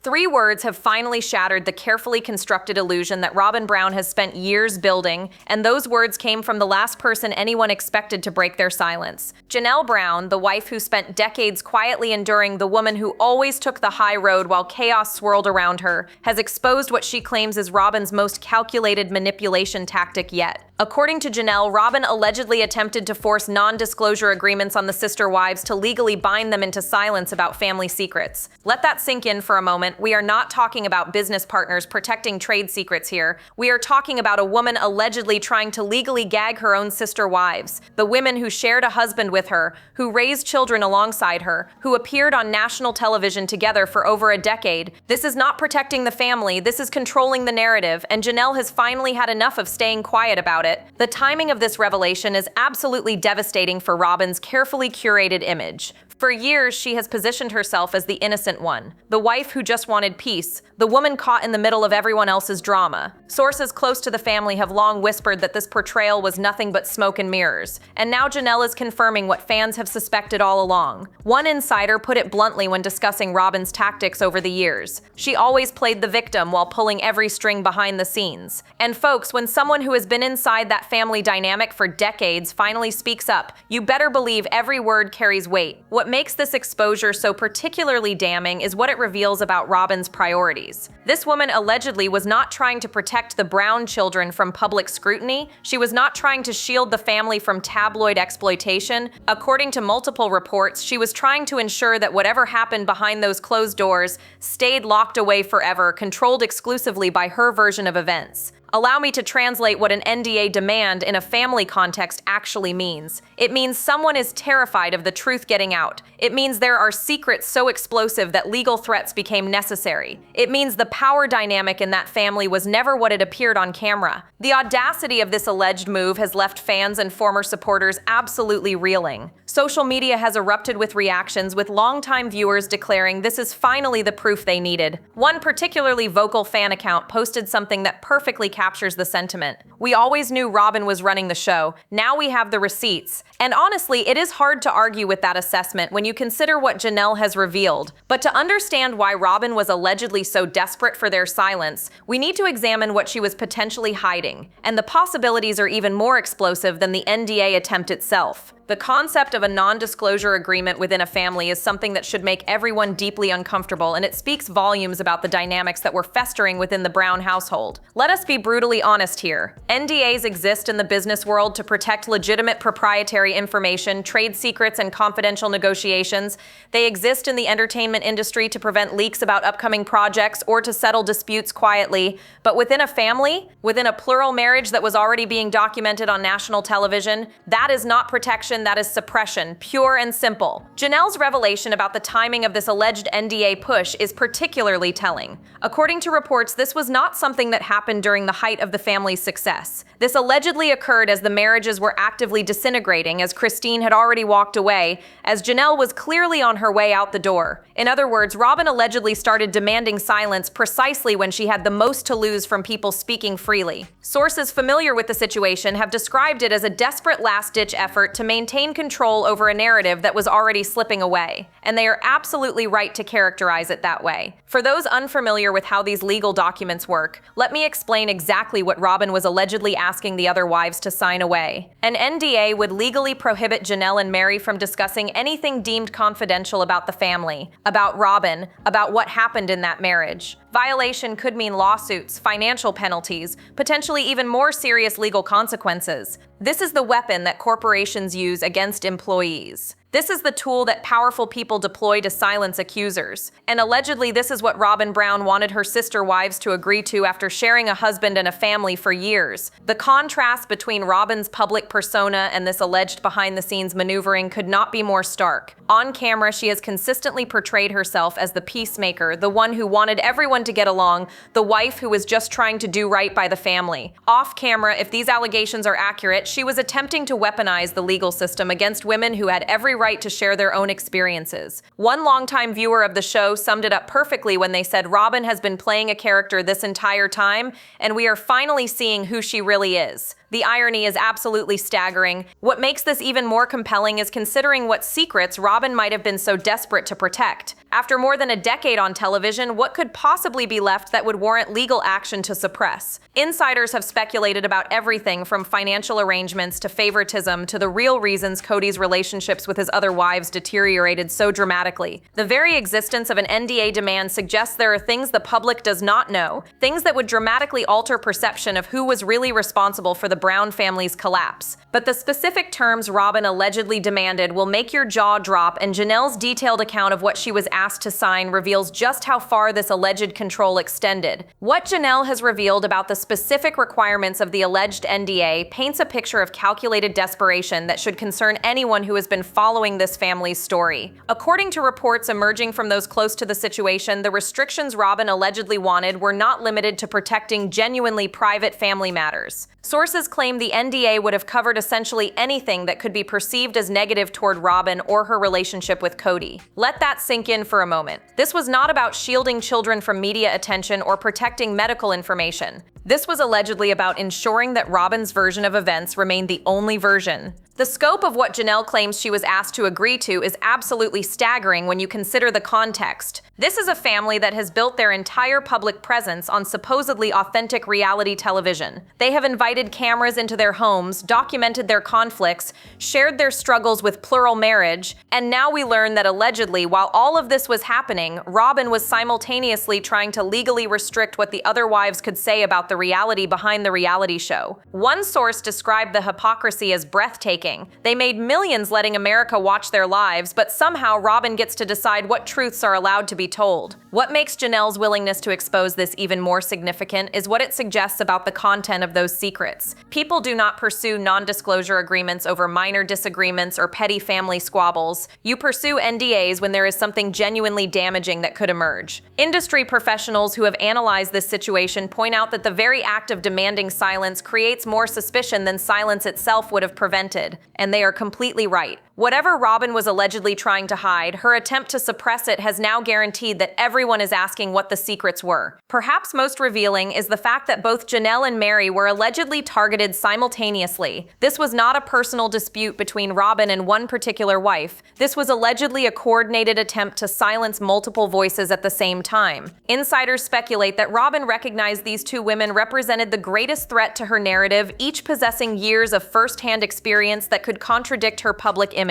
3 words have finally shattered the carefully constructed illusion that Robyn Brown has spent years building, and those words came from the last person anyone expected to break their silence. Janelle Brown, the wife who spent decades quietly enduring, the woman who always took the high road while chaos swirled around her, has exposed what she claims is Robyn's most calculated manipulation tactic yet. According to Janelle, Robyn allegedly attempted to force non-disclosure agreements on the sister wives to legally bind them into silence about family secrets. Let that sink in for a moment. We are not talking about business partners protecting trade secrets here. We are talking about a woman allegedly trying to legally gag her own sister wives, the women who shared a husband with her, who raised children alongside her, who appeared on national television together for over a decade. This is not protecting the family, this is controlling the narrative, and Janelle has finally had enough of staying quiet about it. The timing of this revelation is absolutely devastating for Robyn's carefully curated image. For years, she has positioned herself as the innocent one, the wife who just wanted peace, the woman caught in the middle of everyone else's drama. Sources close to the family have long whispered that this portrayal was nothing but smoke and mirrors, and now Janelle is confirming what fans have suspected all along. One insider put it bluntly when discussing Robyn's tactics over the years. She always played the victim while pulling every string behind the scenes. And folks, when someone who has been inside that family dynamic for decades finally speaks up, you better believe every word carries weight. What makes this exposure so particularly damning is what it reveals about Robyn's priorities. This woman allegedly was not trying to protect the Brown children from public scrutiny. She was not trying to shield the family from tabloid exploitation. According to multiple reports, she was trying to ensure that whatever happened behind those closed doors stayed locked away forever, controlled exclusively by her version of events. Allow me to translate what an NDA demand in a family context actually means. It means someone is terrified of the truth getting out. It means there are secrets so explosive that legal threats became necessary. It means the power dynamic in that family was never what it appeared on camera. The audacity of this alleged move has left fans and former supporters absolutely reeling. Social media has erupted with reactions, with longtime viewers declaring this is finally the proof they needed. One particularly vocal fan account posted something that perfectly captures the sentiment. "We always knew Robyn was running the show. Now we have the receipts." And honestly, it is hard to argue with that assessment when you consider what Janelle has revealed. But to understand why Robyn was allegedly so desperate for their silence, we need to examine what she was potentially hiding. And the possibilities are even more explosive than the NDA attempt itself. The concept of a non-disclosure agreement within a family is something that should make everyone deeply uncomfortable, and it speaks volumes about the dynamics that were festering within the Brown household. Let us be brutally honest here. NDAs exist in the business world to protect legitimate proprietary information, trade secrets, and confidential negotiations. They exist in the entertainment industry to prevent leaks about upcoming projects or to settle disputes quietly. But within a family, within a plural marriage that was already being documented on national television, that is not protection. That is suppression, pure and simple. Janelle's revelation about the timing of this alleged NDA push is particularly telling. According to reports, this was not something that happened during the height of the family's success. This allegedly occurred as the marriages were actively disintegrating, as Christine had already walked away, as Janelle was clearly on her way out the door. In other words, Robyn allegedly started demanding silence precisely when she had the most to lose from people speaking freely. Sources familiar with the situation have described it as a desperate last-ditch effort to maintain control over a narrative that was already slipping away, and they are absolutely right to characterize it that way. For those unfamiliar with how these legal documents work, let me explain exactly what Robyn was allegedly asking the other wives to sign away. An NDA would legally prohibit Janelle and Mary from discussing anything deemed confidential about the family, about Robyn, about what happened in that marriage. Violation could mean lawsuits, financial penalties, potentially even more serious legal consequences. This is the weapon that corporations use against employees. This is the tool that powerful people deploy to silence accusers. And allegedly, this is what Robyn Brown wanted her sister wives to agree to after sharing a husband and a family for years. The contrast between Robyn's public persona and this alleged behind-the-scenes maneuvering could not be more stark. On camera, she has consistently portrayed herself as the peacemaker, the one who wanted everyone to get along, the wife who was just trying to do right by the family. Off camera, if these allegations are accurate, she was attempting to weaponize the legal system against women who had every right to share their own experiences. One longtime viewer of the show summed it up perfectly when they said Robyn has been playing a character this entire time, and we are finally seeing who she really is. The irony is absolutely staggering. What makes this even more compelling is considering what secrets Robyn might have been so desperate to protect. After more than a decade on television, what could possibly be left that would warrant legal action to suppress? Insiders have speculated about everything from financial arrangements to favoritism to the real reasons Cody's relationships with his other wives deteriorated so dramatically. The very existence of an NDA demand suggests there are things the public does not know, things that would dramatically alter perception of who was really responsible for the Brown family's collapse. But the specific terms Robyn allegedly demanded will make your jaw drop, and Janelle's detailed account of what she was asked to sign reveals just how far this alleged control extended. What Janelle has revealed about the specific requirements of the alleged NDA paints a picture of calculated desperation that should concern anyone who has been following this family's story. According to reports emerging from those close to the situation, the restrictions Robyn allegedly wanted were not limited to protecting genuinely private family matters. Sources claim the NDA would have covered essentially anything that could be perceived as negative toward Robyn or her relationship with Cody. Let that sink in for a moment. This was not about shielding children from media attention or protecting medical information. This was allegedly about ensuring that Robyn's version of events remained the only version. The scope of what Janelle claims she was asked to agree to is absolutely staggering when you consider the context. This is a family that has built their entire public presence on supposedly authentic reality television. They have invited cameras into their homes, documented their conflicts, shared their struggles with plural marriage, and now we learn that allegedly, while all of this was happening, Robyn was simultaneously trying to legally restrict what the other wives could say about the reality behind the reality show. One source described the hypocrisy as breathtaking. They made millions letting America watch their lives, but somehow Robyn gets to decide what truths are allowed to be told. What makes Janelle's willingness to expose this even more significant is what it suggests about the content of those secrets. People do not pursue non-disclosure agreements over minor disagreements or petty family squabbles. You pursue NDAs when there is something genuinely damaging that could emerge. Industry professionals who have analyzed this situation point out that the very act of demanding silence creates more suspicion than silence itself would have prevented. And they are completely right. Whatever Robyn was allegedly trying to hide, her attempt to suppress it has now guaranteed that everyone is asking what the secrets were. Perhaps most revealing is the fact that both Janelle and Mary were allegedly targeted simultaneously. This was not a personal dispute between Robyn and one particular wife. This was allegedly a coordinated attempt to silence multiple voices at the same time. Insiders speculate that Robyn recognized these two women represented the greatest threat to her narrative, each possessing years of first-hand experience that could contradict her public image.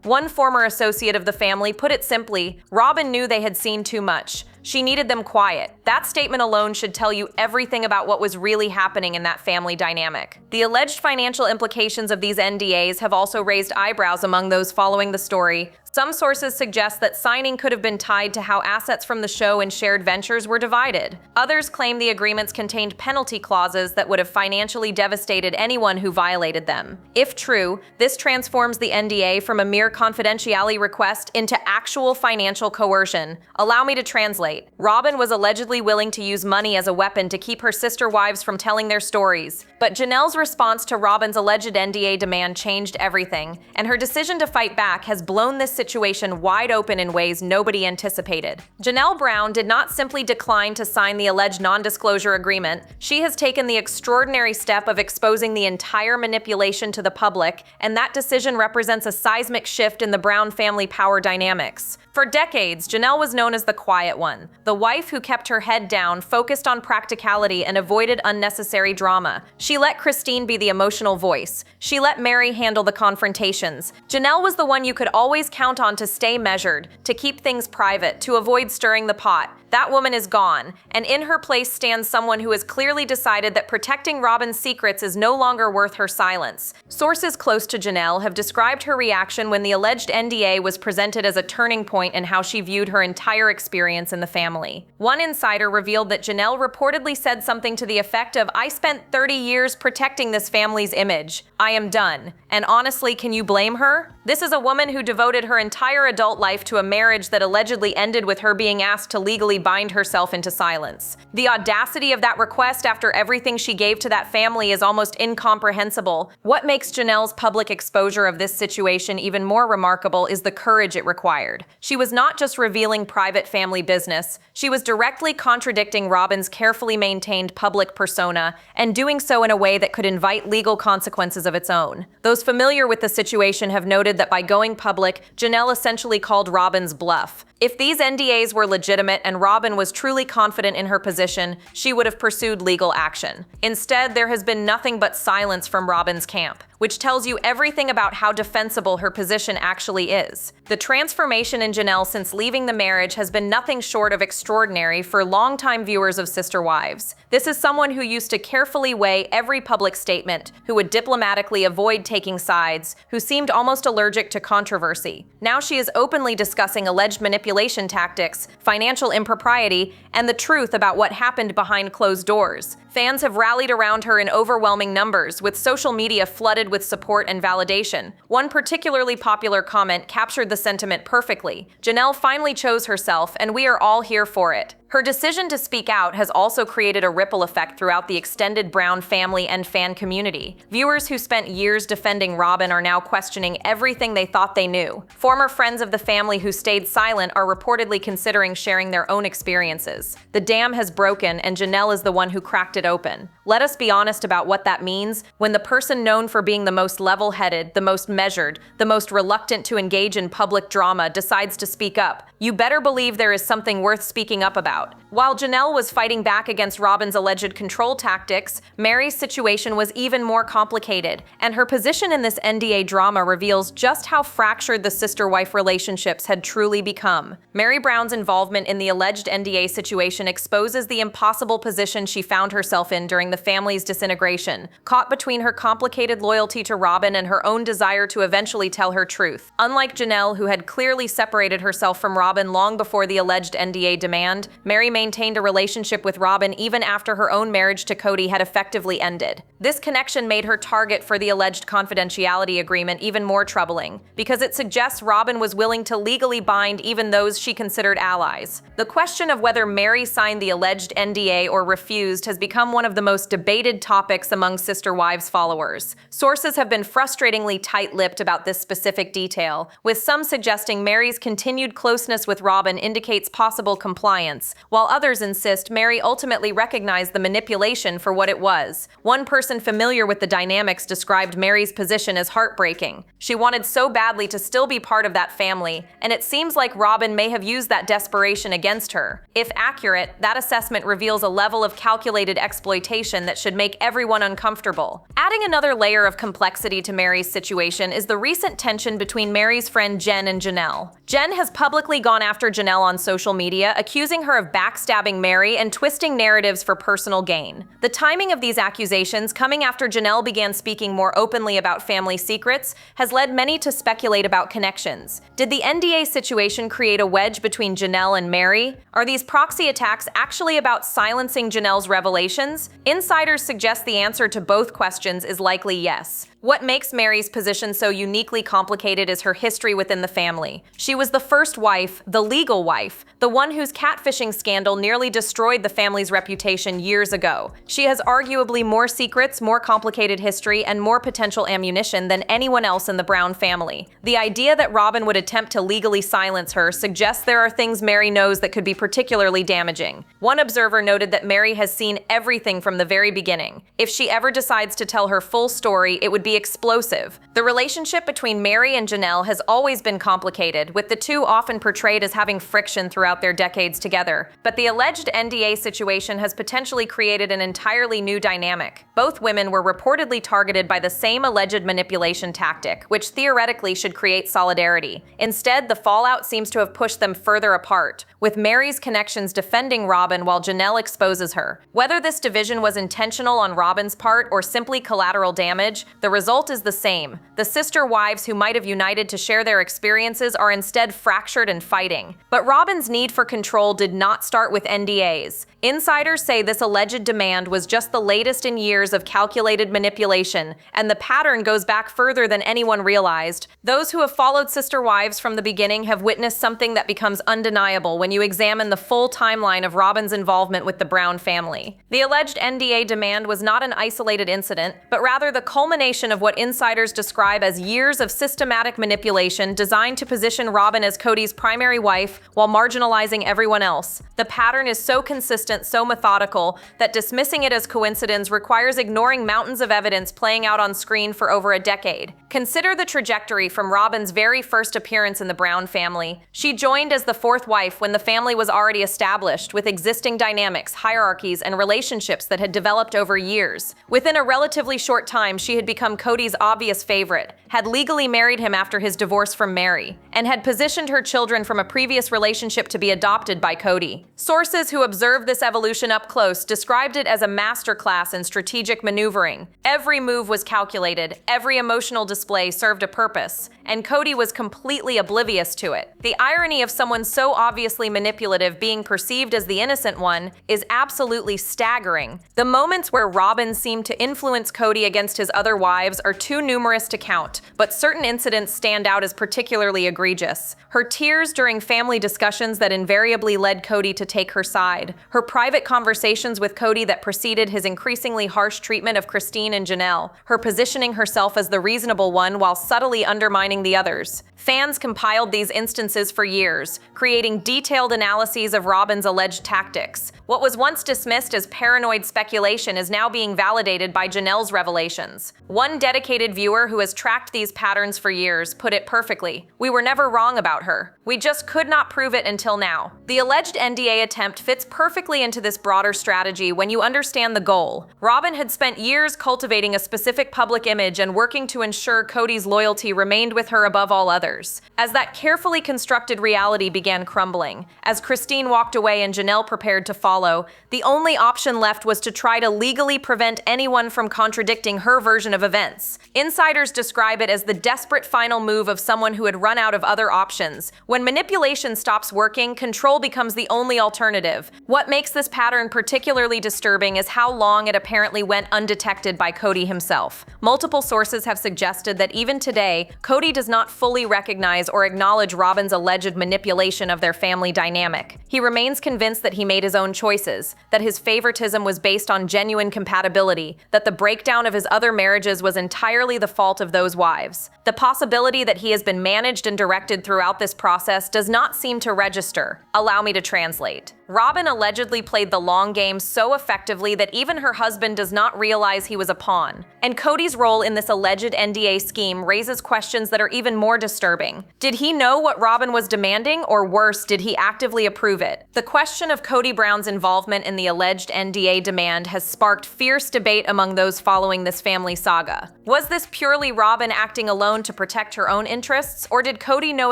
One former associate of the family put it simply, Robyn knew they had seen too much. She needed them quiet. That statement alone should tell you everything about what was really happening in that family dynamic. The alleged financial implications of these NDAs have also raised eyebrows among those following the story. Some sources suggest that signing could have been tied to how assets from the show and shared ventures were divided. Others claim the agreements contained penalty clauses that would have financially devastated anyone who violated them. If true, this transforms the NDA from a mere confidentiality request into actual financial coercion. Allow me to translate. Robyn was allegedly willing to use money as a weapon to keep her sister wives from telling their stories. But Janelle's response to Robyn's alleged NDA demand changed everything, and her decision to fight back has blown this situation wide open in ways nobody anticipated. Janelle Brown did not simply decline to sign the alleged non-disclosure agreement. She has taken the extraordinary step of exposing the entire manipulation to the public, and that decision represents a seismic shift in the Brown family power dynamics. For decades, Janelle was known as the quiet one, the wife who kept her head down, focused on practicality, and avoided unnecessary drama. She let Christine be the emotional voice. She let Mary handle the confrontations. Janelle was the one you could always count on to stay measured, to keep things private, to avoid stirring the pot. That woman is gone, and in her place stands someone who has clearly decided that protecting Robyn's secrets is no longer worth her silence. Sources close to Janelle have described her reaction when the alleged NDA was presented as a turning point in how she viewed her entire experience in the family. One insider revealed that Janelle reportedly said something to the effect of, "I spent 30 years protecting this family's image. I am done." And honestly, can you blame her? This is a woman who devoted her entire adult life to a marriage that allegedly ended with her being asked to legally bind herself into silence. The audacity of that request after everything she gave to that family is almost incomprehensible. What makes Janelle's public exposure of this situation even more remarkable is the courage it required. She was not just revealing private family business, this, she was directly contradicting Robyn's carefully maintained public persona and doing so in a way that could invite legal consequences of its own. Those familiar with the situation have noted that by going public, Janelle essentially called Robyn's bluff. If these NDAs were legitimate and Robyn was truly confident in her position, she would have pursued legal action. Instead, there has been nothing but silence from Robyn's camp, which tells you everything about how defensible her position actually is. The transformation in Janelle since leaving the marriage has been nothing short of extraordinary for longtime viewers of Sister Wives. This is someone who used to carefully weigh every public statement, who would diplomatically avoid taking sides, who seemed almost allergic to controversy. Now she is openly discussing alleged manipulation tactics, financial impropriety, and the truth about what happened behind closed doors. Fans have rallied around her in overwhelming numbers, with social media flooded with support and validation. One particularly popular comment captured the sentiment perfectly. Janelle finally chose herself, and we are all here for it. Her decision to speak out has also created a ripple effect throughout the extended Brown family and fan community. Viewers who spent years defending Robyn are now questioning everything they thought they knew. Former friends of the family who stayed silent are reportedly considering sharing their own experiences. The dam has broken, and Janelle is the one who cracked it open. Let us be honest about what that means when the person known for being the most level-headed, the most measured, the most reluctant to engage in public drama decides to speak up. You better believe there is something worth speaking up about. While Janelle was fighting back against Robyn's alleged control tactics, Mary's situation was even more complicated, and her position in this NDA drama reveals just how fractured the sister-wife relationships had truly become. Mary Brown's involvement in the alleged NDA situation exposes the impossible position she found herself in during the family's disintegration, caught between her complicated loyalty to Robyn and her own desire to eventually tell her truth. Unlike Janelle, who had clearly separated herself from Robyn long before the alleged NDA demand, Mary maintained a relationship with Robyn even after her own marriage to Cody had effectively ended. This connection made her target for the alleged confidentiality agreement even more troubling, because it suggests Robyn was willing to legally bind even those she considered allies. The question of whether Mary signed the alleged NDA or refused has become one of the most debated topics among Sister Wives followers. Sources have been frustratingly tight-lipped about this specific detail, with some suggesting Mary's continued closeness with Robyn indicates possible compliance, while others insist Mary ultimately recognized the manipulation for what it was. One person familiar with the dynamics described Mary's position as heartbreaking. She wanted so badly to still be part of that family, and it seems like Robyn may have used that desperation against her. If accurate, that assessment reveals a level of calculated exploitation that should make everyone uncomfortable. Adding another layer of complexity to Mary's situation is the recent tension between Mary's friend Jen and Janelle. Jen has publicly gone after Janelle on social media, accusing her of backstabbing Mary and twisting narratives for personal gain. The timing of these accusations, coming after Janelle began speaking more openly about family secrets, has led many to speculate about connections. Did the NDA situation create a wedge between Janelle and Mary? Are these proxy attacks actually about silencing Janelle's revelations? Insiders suggest the answer to both questions is likely yes. What makes Mary's position so uniquely complicated is her history within the family. She was the first wife, the legal wife, the one whose catfishing scandal nearly destroyed the family's reputation years ago. She has arguably more secrets, more complicated history, and more potential ammunition than anyone else in the Brown family. The idea that Robyn would attempt to legally silence her suggests there are things Mary knows that could be particularly damaging. One observer noted that Mary has seen everything from the very beginning. If she ever decides to tell her full story, it would be explosive. The relationship between Mary and Janelle has always been complicated, with the two often portrayed as having friction throughout their decades together. But the alleged NDA situation has potentially created an entirely new dynamic. Both women were reportedly targeted by the same alleged manipulation tactic, which theoretically should create solidarity. Instead, the fallout seems to have pushed them further apart, with Mary's connections defending Robyn while Janelle exposes her. Whether this division was intentional on Robyn's part or simply collateral damage, the result is the same. The sister wives who might have united to share their experiences are instead fractured and fighting. But Robyn's need for control did not start with NDAs. Insiders say this alleged demand was just the latest in years of calculated manipulation, and the pattern goes back further than anyone realized. Those who have followed Sister Wives from the beginning have witnessed something that becomes undeniable when you examine the full timeline of Robyn's involvement with the Brown family. The alleged NDA demand was not an isolated incident, but rather the culmination culmination of what insiders describe as years of systematic manipulation designed to position Robyn as Cody's primary wife while marginalizing everyone else. The pattern is so consistent, so methodical, that dismissing it as coincidence requires ignoring mountains of evidence playing out on screen for over a decade. Consider the trajectory from Robyn's very first appearance in the Brown family. She joined as the fourth wife when the family was already established, with existing dynamics, hierarchies, and relationships that had developed over years. Within a relatively short time, she had become Cody's obvious favorite, had legally married him after his divorce from Mary, and had positioned her children from a previous relationship to be adopted by Cody. Sources who observed this evolution up close described it as a masterclass in strategic maneuvering. Every move was calculated, every emotional display served a purpose, and Cody was completely oblivious to it. The irony of someone so obviously manipulative being perceived as the innocent one is absolutely staggering. The moments where Robyn seemed to influence Cody against his other wives are too numerous to count, but certain incidents stand out as particularly egregious. Her tears during family discussions that invariably led Cody to take her side, her private conversations with Cody that preceded his increasingly harsh treatment of Christine and Janelle, her positioning herself as the reasonable one while subtly undermining the others. Fans compiled these instances for years, creating detailed analyses of Robyn's alleged tactics. What was once dismissed as paranoid speculation is now being validated by Janelle's revelations. One dedicated viewer who has tracked these patterns for years put it perfectly: "We were never wrong about her. We just could not prove it until now." The alleged NDA attempt fits perfectly into this broader strategy when you understand the goal. Robyn had spent years cultivating a specific public image and working to ensure Cody's loyalty remained with her above all others. As that carefully constructed reality began crumbling, as Christine walked away and Janelle prepared to follow, the only option left was to try to legally prevent anyone from contradicting her version of events. Insiders describe it as the desperate final move of someone who had run out of other options. When manipulation stops working, control becomes the only alternative. What makes this pattern particularly disturbing is how long it apparently went undetected by Cody himself. Multiple sources have suggested that even today, Cody does not fully recognize or acknowledge Robyn's alleged manipulation of their family dynamic. He remains convinced that he made his own choices, that his favoritism was based on genuine compatibility, that the breakdown of his other marriages was entirely the fault of those wives. The possibility that he has been managed and directed throughout this process does not seem to register. Allow me to translate. Robyn allegedly played the long game so effectively that even her husband does not realize he was a pawn. And Cody's role in this alleged NDA scheme raises questions that are even more disturbing. Did he know what Robyn was demanding, or worse, did he actively approve it? The question of Cody Brown's involvement in the alleged NDA demand has sparked fierce debate among those following this family saga. Was this purely Robyn acting alone to protect her own interests, or did Cody know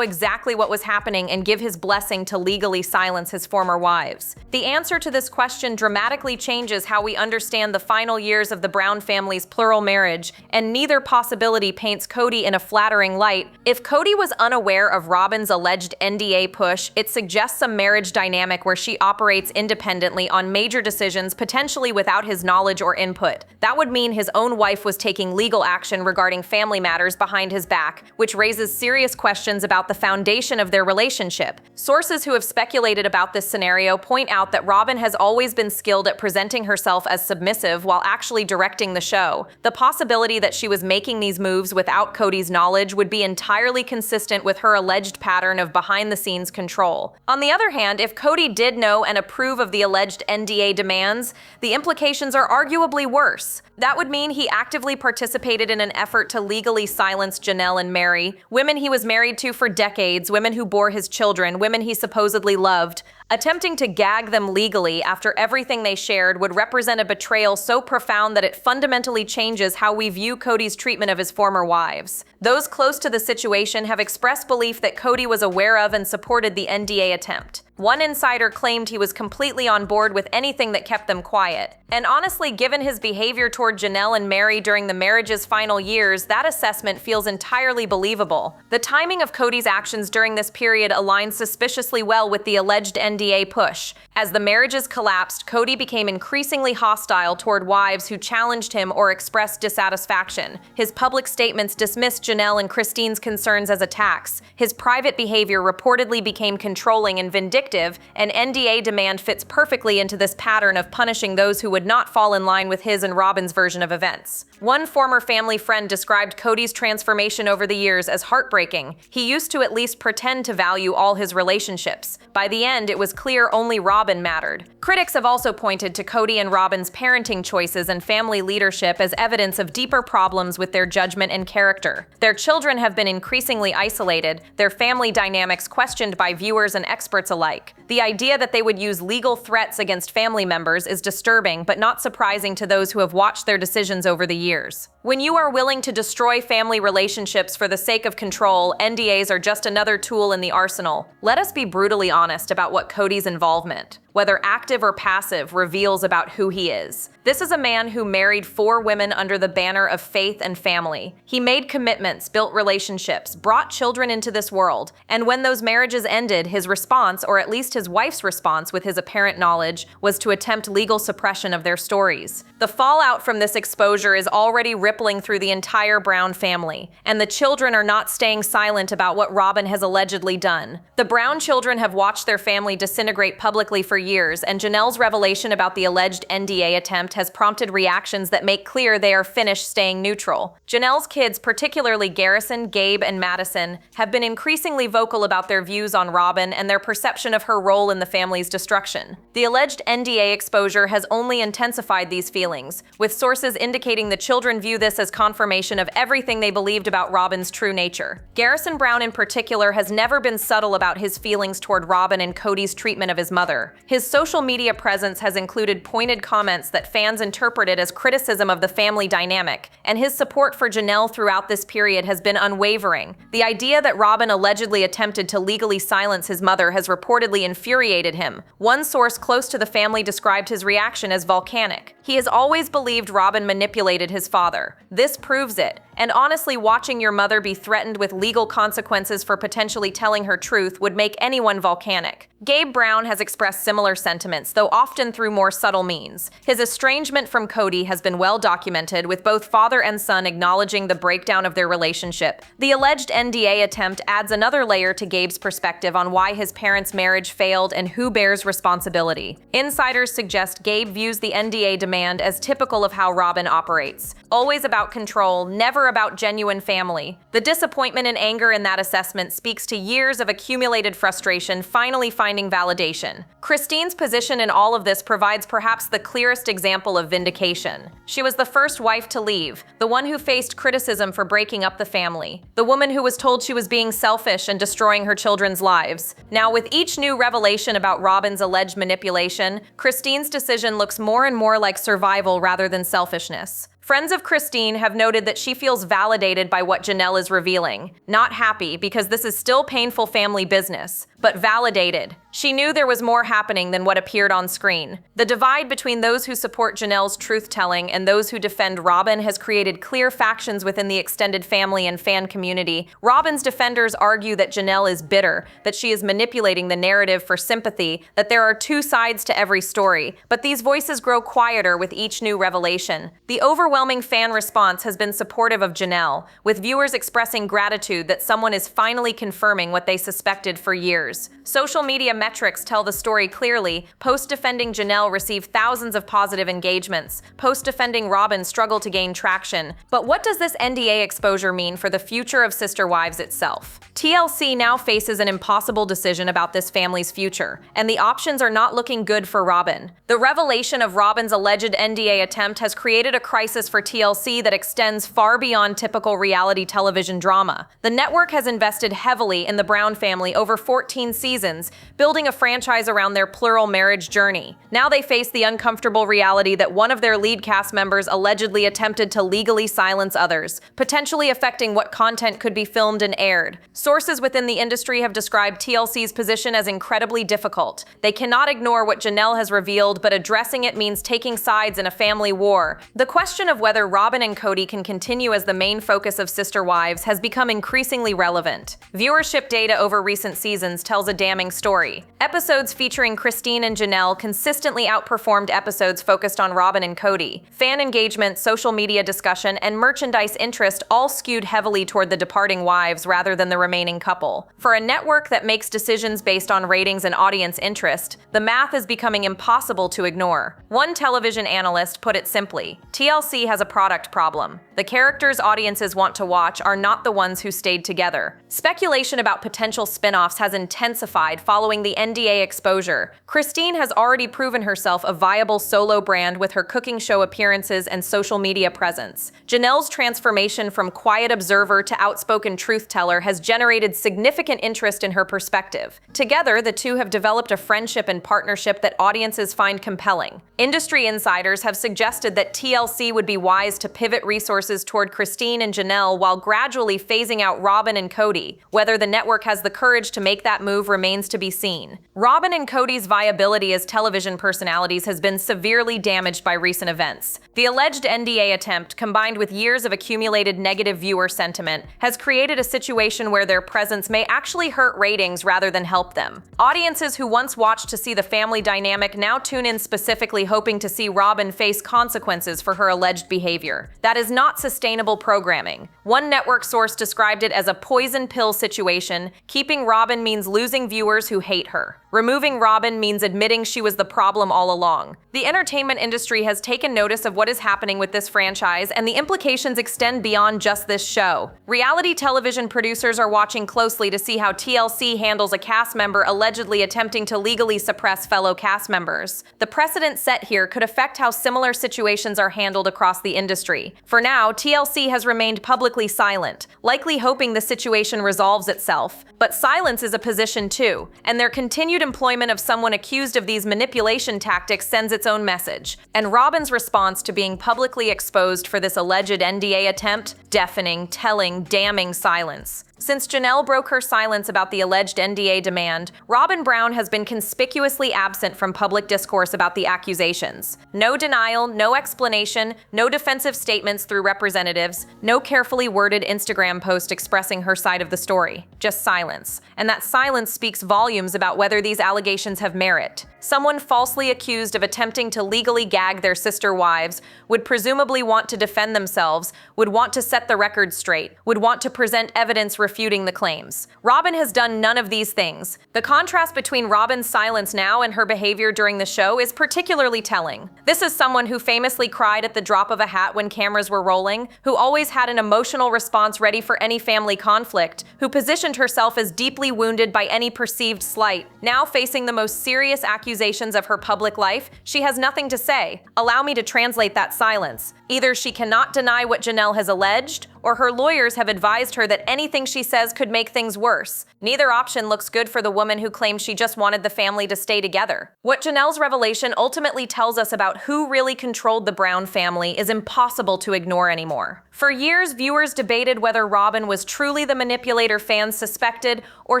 exactly what was happening and give his blessing to legally silence his former wives? The answer to this question dramatically changes how we understand the final years of the Brown family's plural marriage, and neither possibility paints Cody in a flattering light. If Cody was unaware of Robyn's alleged NDA push, it suggests a marriage dynamic where she operates independently on major decisions, potentially without his knowledge or input. That would mean his own wife was taking legal action regarding family matters behind his back, which raises serious questions about the foundation of their relationship. Sources who have speculated about this scenario point out that Robyn has always been skilled at presenting herself as submissive while actually directing the show. The possibility that she was making these moves without Cody's knowledge would be entirely consistent with her alleged pattern of behind-the-scenes control. On the other hand, if Cody did know and approve of the alleged NDA demands, the implications are arguably worse. That would mean he actively participated in an effort to legally silence Janelle and Mary, women he was married to for decades, women who bore his children, women he supposedly loved. Attempting to gag them legally after everything they shared would represent a betrayal so profound that it fundamentally changes how we view Cody's treatment of his former wives. Those close to the situation have expressed belief that Cody was aware of and supported the NDA attempt. One insider claimed he was completely on board with anything that kept them quiet. And honestly, given his behavior toward Janelle and Mary during the marriage's final years, that assessment feels entirely believable. The timing of Cody's actions during this period aligns suspiciously well with the alleged NDA push. As the marriages collapsed, Cody became increasingly hostile toward wives who challenged him or expressed dissatisfaction. His public statements dismissed Janelle and Christine's concerns as attacks. His private behavior reportedly became controlling and vindictive vindictive, an NDA demand fits perfectly into this pattern of punishing those who would not fall in line with his and Robyn's version of events. One former family friend described Cody's transformation over the years as heartbreaking. He used to at least pretend to value all his relationships. By the end, it was clear only Robyn mattered. Critics have also pointed to Cody and Robyn's parenting choices and family leadership as evidence of deeper problems with their judgment and character. Their children have been increasingly isolated, their family dynamics questioned by viewers and experts alike. The idea that they would use legal threats against family members is disturbing, but not surprising to those who have watched their decisions over the years. When you are willing to destroy family relationships for the sake of control, NDAs are just another tool in the arsenal. Let us be brutally honest about what Cody's involvement, whether active or passive, reveals about who he is. This is a man who married 4 women under the banner of faith and family. He made commitments, built relationships, brought children into this world, and when those marriages ended, his response, or at least his wife's response with his apparent knowledge, was to attempt legal suppression of their stories. The fallout from this exposure is already rippling through the entire Brown family, and the children are not staying silent about what Robyn has allegedly done. The Brown children have watched their family disintegrate publicly for years, and Janelle's revelation about the alleged NDA attempt has prompted reactions that make clear they are finished staying neutral. Janelle's kids, particularly Garrison, Gabe, and Madison, have been increasingly vocal about their views on Robyn and their perception of her role in the family's destruction. The alleged NDA exposure has only intensified these feelings, with sources indicating the children view this as confirmation of everything they believed about Robyn's true nature. Garrison Brown in particular has never been subtle about his feelings toward Robyn and Cody's treatment of his mother. His social media presence has included pointed comments that fans interpreted as criticism of the family dynamic, and his support for Janelle throughout this period has been unwavering. The idea that Robyn allegedly attempted to legally silence his mother has reportedly infuriated him. One source close to the family described his reaction as volcanic. He has always believed Robyn manipulated his father. This proves it. And honestly, watching your mother be threatened with legal consequences for potentially telling her truth would make anyone volcanic. Gabe Brown has expressed similar sentiments, though often through more subtle means. His estrangement from Cody has been well documented, with both father and son acknowledging the breakdown of their relationship. The alleged NDA attempt adds another layer to Gabe's perspective on why his parents' marriage failed and who bears responsibility. Insiders suggest Gabe views the NDA demand as typical of how Robyn operates. Always about control, never about genuine family. The disappointment and anger in that assessment speaks to years of accumulated frustration finally finding validation. Christine's position in all of this provides perhaps the clearest example of vindication. She was the first wife to leave, the one who faced criticism for breaking up the family, the woman who was told she was being selfish and destroying her children's lives. Now, with each new revelation about Robyn's alleged manipulation, Christine's decision looks more and more like survival rather than selfishness. Friends of Christine have noted that she feels validated by what Janelle is revealing. Not happy, because this is still painful family business, but validated. She knew there was more happening than what appeared on screen. The divide between those who support Janelle's truth-telling and those who defend Robyn has created clear factions within the extended family and fan community. Robyn's defenders argue that Janelle is bitter, that she is manipulating the narrative for sympathy, that there are 2 sides to every story, but these voices grow quieter with each new revelation. The overwhelming fan response has been supportive of Janelle, with viewers expressing gratitude that someone is finally confirming what they suspected for years. Social media metrics tell the story clearly. Posts defending Janelle received thousands of positive engagements. Posts defending Robyn struggle to gain traction. But what does this NDA exposure mean for the future of Sister Wives itself? TLC now faces an impossible decision about this family's future, and the options are not looking good for Robyn. The revelation of Robyn's alleged NDA attempt has created a crisis for TLC that extends far beyond typical reality television drama. The network has invested heavily in the Brown family over 14 seasons, building a franchise around their plural marriage journey. Now they face the uncomfortable reality that one of their lead cast members allegedly attempted to legally silence others, potentially affecting what content could be filmed and aired. Sources within the industry have described TLC's position as incredibly difficult. They cannot ignore what Janelle has revealed, but addressing it means taking sides in a family war. The question of whether Robyn and Cody can continue as the main focus of Sister Wives has become increasingly relevant. Viewership data over recent seasons tells a damning story. Episodes featuring Christine and Janelle consistently outperformed episodes focused on Robyn and Cody. Fan engagement, social media discussion, and merchandise interest all skewed heavily toward the departing wives rather than the remaining couple. For a network that makes decisions based on ratings and audience interest, the math is becoming impossible to ignore. One television analyst put it simply, TLC has a product problem. The characters audiences want to watch are not the ones who stayed together. Speculation about potential spin-offs has intensified following the NDA exposure. Christine has already proven herself a viable solo brand with her cooking show appearances and social media presence. Janelle's transformation from quiet observer to outspoken truth teller has generated significant interest in her perspective. Together, the two have developed a friendship and partnership that audiences find compelling. Industry insiders have suggested that TLC would be wise to pivot resources toward Christine and Janelle while gradually phasing out Robyn and Cody. Whether the network has the courage to make that move remains to be seen. Robyn and Cody's viability as television personalities has been severely damaged by recent events. The alleged NDA attempt, combined with years of accumulated negative viewer sentiment, has created a situation where their presence may actually hurt ratings rather than help them. Audiences who once watched to see the family dynamic now tune in specifically hoping to see Robyn face consequences for her alleged behavior. That is not sustainable programming. One network source described it as a poison pill situation. Keeping Robyn means losing viewers who hate her. Removing Robyn means admitting she was the problem all along. The entertainment industry has taken notice of what is happening with this franchise, and the implications extend beyond just this show. Reality television producers are watching closely to see how TLC handles a cast member allegedly attempting to legally suppress fellow cast members. The precedent set here could affect how similar situations are handled across the industry. For now, TLC has remained publicly silent, likely hoping the situation resolves itself. But silence is a position too, and their continued employment of someone accused of these manipulation tactics sends its own message. And Robyn's response to being publicly exposed for this alleged NDA attempt? Deafening, telling, damning silence. Since Janelle broke her silence about the alleged NDA demand, Robyn Brown has been conspicuously absent from public discourse about the accusations. No denial, no explanation, no defensive statements through representatives, no carefully worded Instagram post expressing her side of the story. Just silence. And that silence speaks volumes about whether these allegations have merit. Someone falsely accused of attempting to legally gag their sister wives would presumably want to defend themselves, would want to set the record straight, would want to present evidence refuting the claims. Robyn has done none of these things. The contrast between Robyn's silence now and her behavior during the show is particularly telling. This is someone who famously cried at the drop of a hat when cameras were rolling, who always had an emotional response ready for any family conflict, who positioned herself as deeply wounded by any perceived slight. Now facing the most serious accusations of her public life, she has nothing to say. Allow me to translate that silence. Either she cannot deny what Janelle has alleged, or her lawyers have advised her that anything she says could make things worse. Neither option looks good for the woman who claims she just wanted the family to stay together. What Janelle's revelation ultimately tells us about who really controlled the Brown family is impossible to ignore anymore. For years, viewers debated whether Robyn was truly the manipulator fans suspected or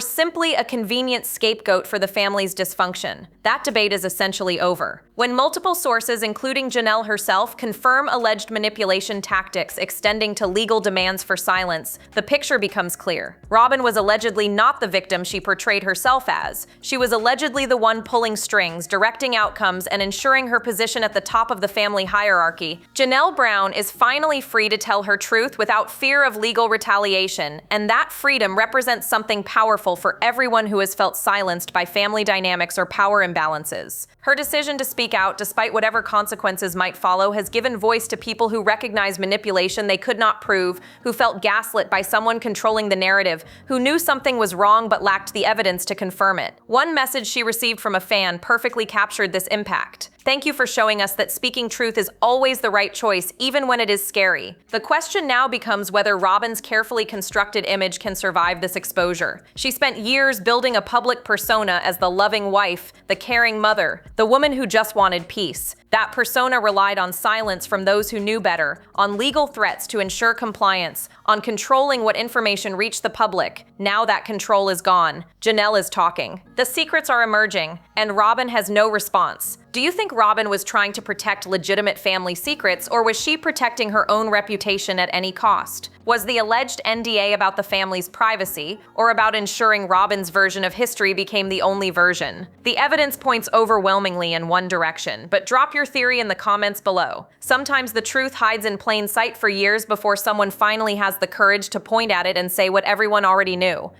simply a convenient scapegoat for the family's dysfunction. That debate is essentially over. When multiple sources, including Janelle herself, confirm alleged manipulation tactics extending to legal demands for silence, the picture becomes clear. Robyn was allegedly not the victim she portrayed herself as. She was allegedly the one pulling strings, directing outcomes, and ensuring her position at the top of the family hierarchy. Janelle Brown is finally free to tell her truth without fear of legal retaliation, and that freedom represents something powerful for everyone who has felt silenced by family dynamics or power imbalances. Her decision to speak out, despite whatever consequences might follow, has given voice to people who recognize manipulation they could not prove, who felt gaslit by someone controlling the narrative, who knew something was wrong but lacked the evidence to confirm it. One message she received from a fan perfectly captured this impact. Thank you for showing us that speaking truth is always the right choice, even when it is scary. The question now becomes whether Robyn's carefully constructed image can survive this exposure. She spent years building a public persona as the loving wife, the caring mother, the woman who just wanted peace. That persona relied on silence from those who knew better, on legal threats to ensure compliance, on controlling what information reached the public. Now that control is gone. Janelle is talking. The secrets are emerging, and Robyn has no response. Do you think Robyn was trying to protect legitimate family secrets, or was she protecting her own reputation at any cost? Was the alleged NDA about the family's privacy, or about ensuring Robyn's version of history became the only version? The evidence points overwhelmingly in one direction, but drop your theory in the comments below. Sometimes the truth hides in plain sight for years before someone finally has the courage to point at it and say what everyone already knew.